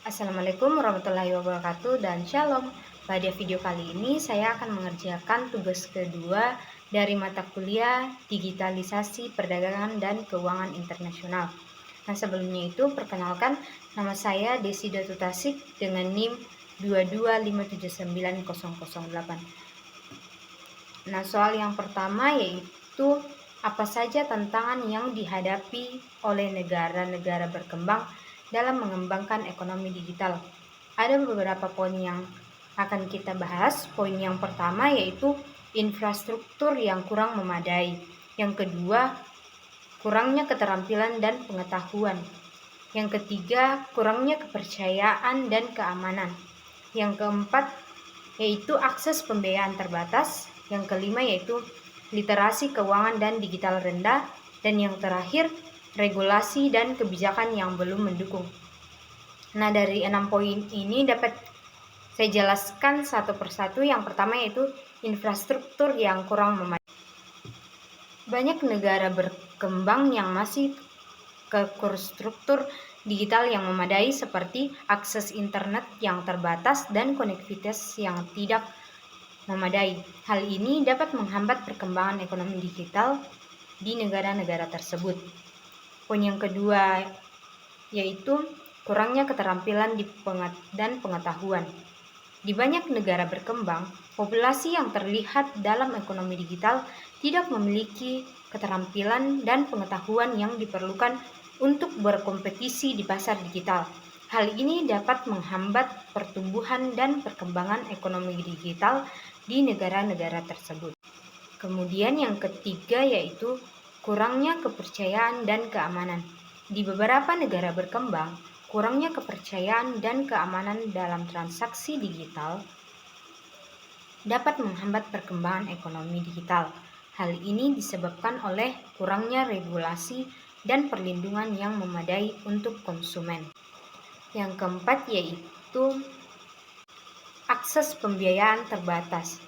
Assalamualaikum warahmatullahi wabarakatuh dan Shalom. Pada video kali ini saya akan mengerjakan tugas kedua dari mata kuliah Digitalisasi Perdagangan dan Keuangan Internasional. Nah, sebelumnya itu perkenalkan, nama saya Desi Datu Tasik dengan NIM 225790008. Nah, soal yang pertama yaitu apa saja tantangan yang dihadapi oleh negara-negara berkembang dalam mengembangkan ekonomi digital. Ada beberapa poin yang akan kita bahas. Poin yang pertama yaitu infrastruktur yang kurang memadai. Yang kedua, kurangnya keterampilan dan pengetahuan. Yang ketiga, kurangnya kepercayaan dan keamanan. Yang keempat, yaitu akses pembiayaan terbatas. Yang kelima yaitu literasi keuangan dan digital rendah. Dan yang terakhir, regulasi dan kebijakan yang belum mendukung. Nah, dari 6 poin ini dapat saya jelaskan satu persatu. Yang pertama yaitu infrastruktur yang kurang memadai. Banyak negara berkembang yang masih kekurangan struktur digital yang memadai seperti akses internet yang terbatas dan konektivitas yang tidak memadai. Hal ini dapat menghambat perkembangan ekonomi digital di negara-negara tersebut. Poin yang kedua yaitu kurangnya keterampilan dan pengetahuan. Di banyak negara berkembang, populasi yang terlihat dalam ekonomi digital tidak memiliki keterampilan dan pengetahuan yang diperlukan untuk berkompetisi di pasar digital. Hal ini dapat menghambat pertumbuhan dan perkembangan ekonomi digital di negara-negara tersebut. Kemudian yang ketiga yaitu kurangnya kepercayaan dan keamanan. Di beberapa negara berkembang, kurangnya kepercayaan dan keamanan dalam transaksi digital dapat menghambat perkembangan ekonomi digital. Hal ini disebabkan oleh kurangnya regulasi dan perlindungan yang memadai untuk konsumen. Yang keempat yaitu akses pembiayaan terbatas.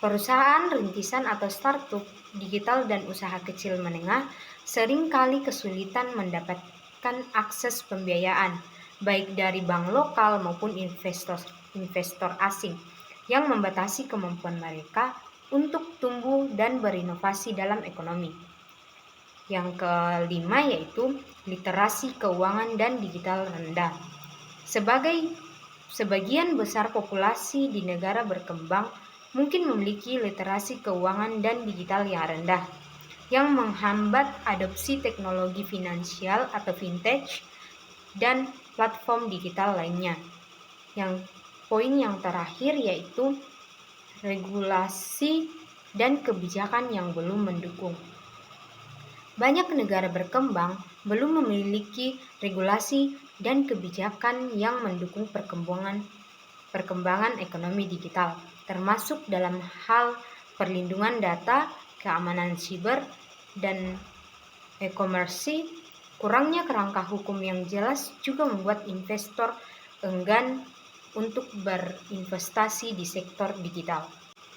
Perusahaan rintisan atau startup digital dan usaha kecil menengah seringkali kesulitan mendapatkan akses pembiayaan, baik dari bank lokal maupun investor asing, yang membatasi kemampuan mereka untuk tumbuh dan berinovasi dalam ekonomi. Yang kelima yaitu literasi keuangan dan digital rendah. Sebagian besar populasi di negara berkembang mungkin memiliki literasi keuangan dan digital yang rendah, yang menghambat adopsi teknologi finansial atau fintech dan platform digital lainnya. Yang poin yang terakhir yaitu regulasi dan kebijakan yang belum mendukung. Banyak negara berkembang belum memiliki regulasi dan kebijakan yang mendukung perkembangan ekonomi digital, termasuk dalam hal perlindungan data, keamanan siber, dan e-commerce. Kurangnya kerangka hukum yang jelas juga membuat investor enggan untuk berinvestasi di sektor digital.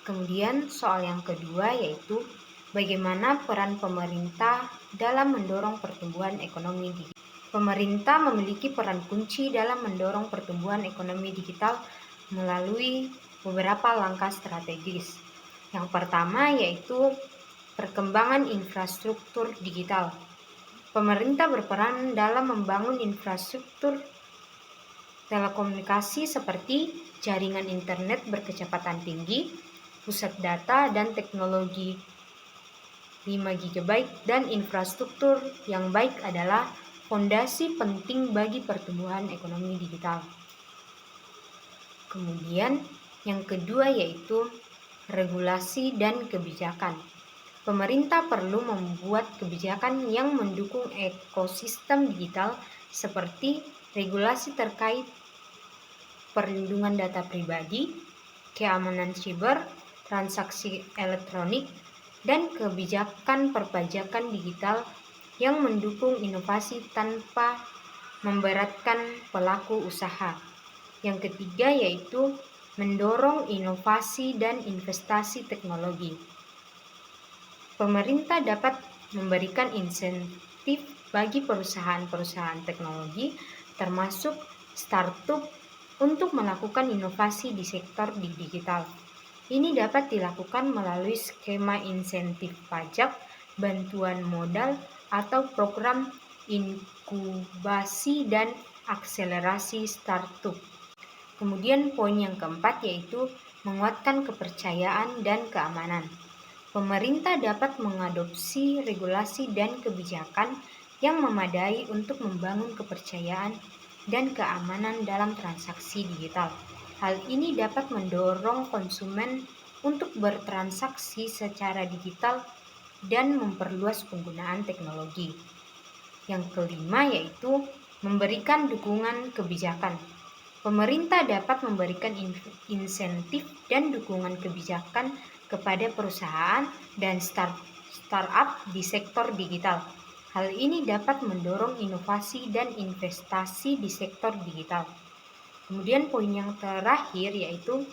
Kemudian soal yang kedua yaitu bagaimana peran pemerintah dalam mendorong pertumbuhan ekonomi digital. Pemerintah memiliki peran kunci dalam mendorong pertumbuhan ekonomi digital melalui beberapa langkah strategis. Yang pertama yaitu perkembangan infrastruktur digital. Pemerintah berperan dalam membangun infrastruktur telekomunikasi seperti jaringan internet berkecepatan tinggi, pusat data dan teknologi 5 GB, dan infrastruktur yang baik adalah fondasi penting bagi pertumbuhan ekonomi digital. Kemudian yang kedua yaitu regulasi dan kebijakan. Pemerintah perlu membuat kebijakan yang mendukung ekosistem digital seperti regulasi terkait perlindungan data pribadi, keamanan siber, transaksi elektronik, dan kebijakan perpajakan digital yang mendukung inovasi tanpa memberatkan pelaku usaha. Yang ketiga yaitu mendorong inovasi dan investasi teknologi. Pemerintah dapat memberikan insentif bagi perusahaan-perusahaan teknologi, termasuk startup untuk melakukan inovasi di sektor digital. Ini dapat dilakukan melalui skema insentif pajak, bantuan modal, atau program inkubasi dan akselerasi startup. Kemudian poin yang keempat yaitu menguatkan kepercayaan dan keamanan. Pemerintah dapat mengadopsi regulasi dan kebijakan yang memadai untuk membangun kepercayaan dan keamanan dalam transaksi digital. Hal ini dapat mendorong konsumen untuk bertransaksi secara digital dan memperluas penggunaan teknologi. Yang kelima yaitu memberikan dukungan kebijakan. Pemerintah dapat memberikan insentif dan dukungan kebijakan kepada perusahaan dan startup di sektor digital. Hal ini dapat mendorong inovasi dan investasi di sektor digital. Kemudian poin yang terakhir yaitu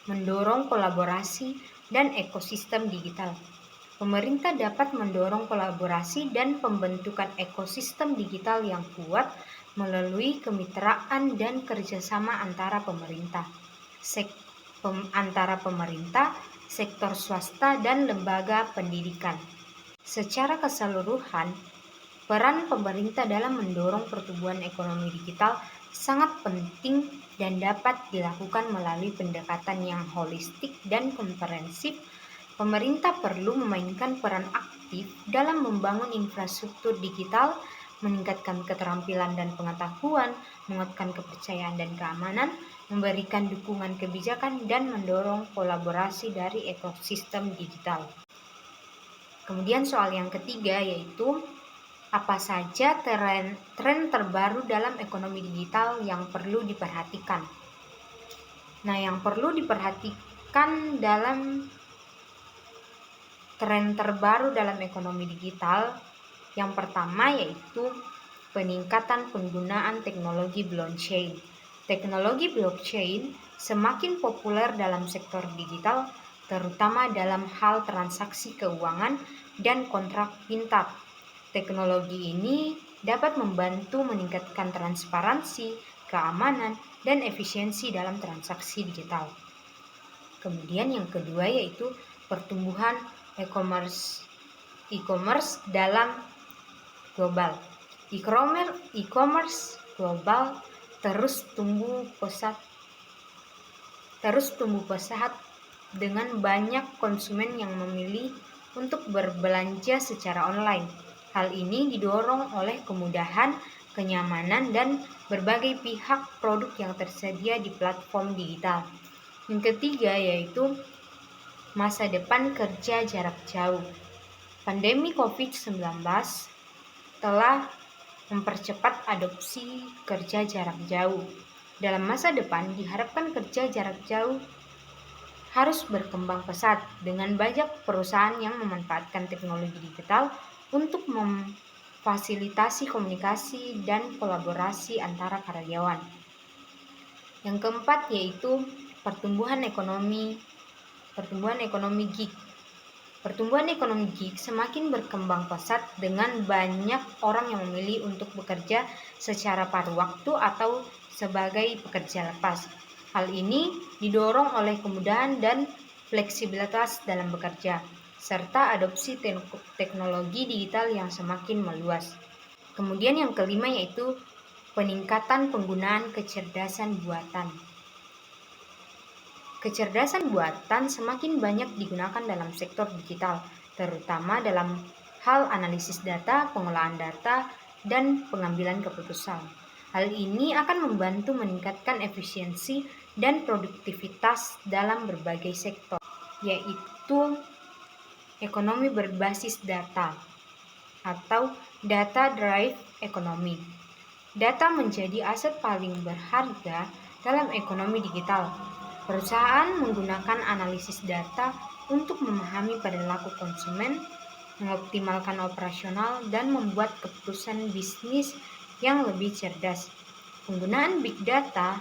mendorong kolaborasi dan ekosistem digital. Pemerintah dapat mendorong kolaborasi dan pembentukan ekosistem digital yang kuat melalui kemitraan dan kerjasama antara pemerintah, sektor swasta, dan lembaga pendidikan. Secara keseluruhan, peran pemerintah dalam mendorong pertumbuhan ekonomi digital sangat penting dan dapat dilakukan melalui pendekatan yang holistik dan komprehensif. Pemerintah perlu memainkan peran aktif dalam membangun infrastruktur digital, meningkatkan keterampilan dan pengetahuan, menguatkan kepercayaan dan keamanan, memberikan dukungan kebijakan, dan mendorong kolaborasi dari ekosistem digital. Kemudian soal yang ketiga yaitu apa saja tren terbaru dalam ekonomi digital yang perlu diperhatikan. Nah, yang perlu diperhatikan dalam tren terbaru dalam ekonomi digital yang pertama yaitu peningkatan penggunaan teknologi blockchain. Teknologi blockchain semakin populer dalam sektor digital, terutama dalam hal transaksi keuangan dan kontrak pintar. Teknologi ini dapat membantu meningkatkan transparansi, keamanan, dan efisiensi dalam transaksi digital. Kemudian yang kedua yaitu pertumbuhan e-commerce dalam global. E-commerce global terus tumbuh pesat dengan banyak konsumen yang memilih untuk berbelanja secara online. Hal ini didorong oleh kemudahan, kenyamanan, dan berbagai pihak produk yang tersedia di platform digital. Yang ketiga yaitu masa depan kerja jarak jauh. Pandemi COVID-19 telah mempercepat adopsi kerja jarak jauh. Dalam masa depan diharapkan kerja jarak jauh harus berkembang pesat dengan banyak perusahaan yang memanfaatkan teknologi digital untuk memfasilitasi komunikasi dan kolaborasi antara karyawan. Yang keempat yaitu pertumbuhan ekonomi gig. Pertumbuhan ekonomi gig semakin berkembang pesat dengan banyak orang yang memilih untuk bekerja secara paruh waktu atau sebagai pekerja lepas. Hal ini didorong oleh kemudahan dan fleksibilitas dalam bekerja, serta adopsi teknologi digital yang semakin meluas. Kemudian yang kelima yaitu peningkatan penggunaan kecerdasan buatan. Kecerdasan buatan semakin banyak digunakan dalam sektor digital, terutama dalam hal analisis data, pengolahan data, dan pengambilan keputusan. Hal ini akan membantu meningkatkan efisiensi dan produktivitas dalam berbagai sektor, yaitu ekonomi berbasis data atau data-driven economy. Data menjadi aset paling berharga dalam ekonomi digital. Perusahaan menggunakan analisis data untuk memahami perilaku konsumen, mengoptimalkan operasional, dan membuat keputusan bisnis yang lebih cerdas. Penggunaan big data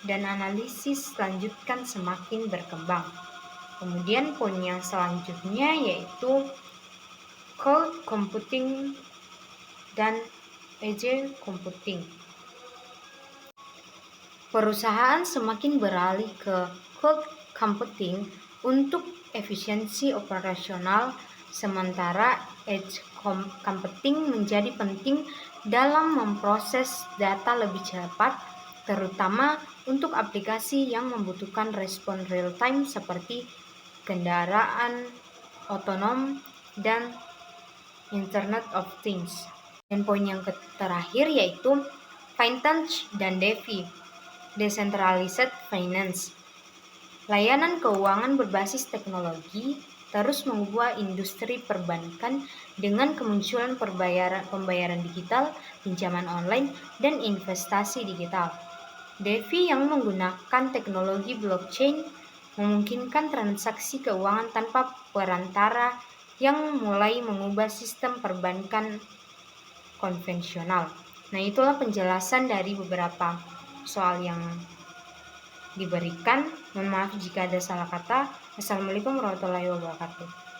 dan analisis selanjutnya semakin berkembang. Kemudian poin yang selanjutnya yaitu cloud computing dan edge computing. Perusahaan semakin beralih ke cloud computing untuk efisiensi operasional, sementara edge computing menjadi penting dalam memproses data lebih cepat, terutama untuk aplikasi yang membutuhkan respon real-time seperti kendaraan otonom dan Internet of Things. Dan poin yang terakhir yaitu Finance dan DeFi, Decentralized Finance. Layanan keuangan berbasis teknologi terus mengubah industri perbankan dengan kemunculan pembayaran digital, pinjaman online, dan investasi digital. DeFi yang menggunakan teknologi blockchain memungkinkan transaksi keuangan tanpa perantara yang mulai mengubah sistem perbankan konvensional. Nah, itulah penjelasan dari beberapa soal yang diberikan. Mohon maaf jika ada salah kata. Assalamualaikum warahmatullahi wabarakatuh.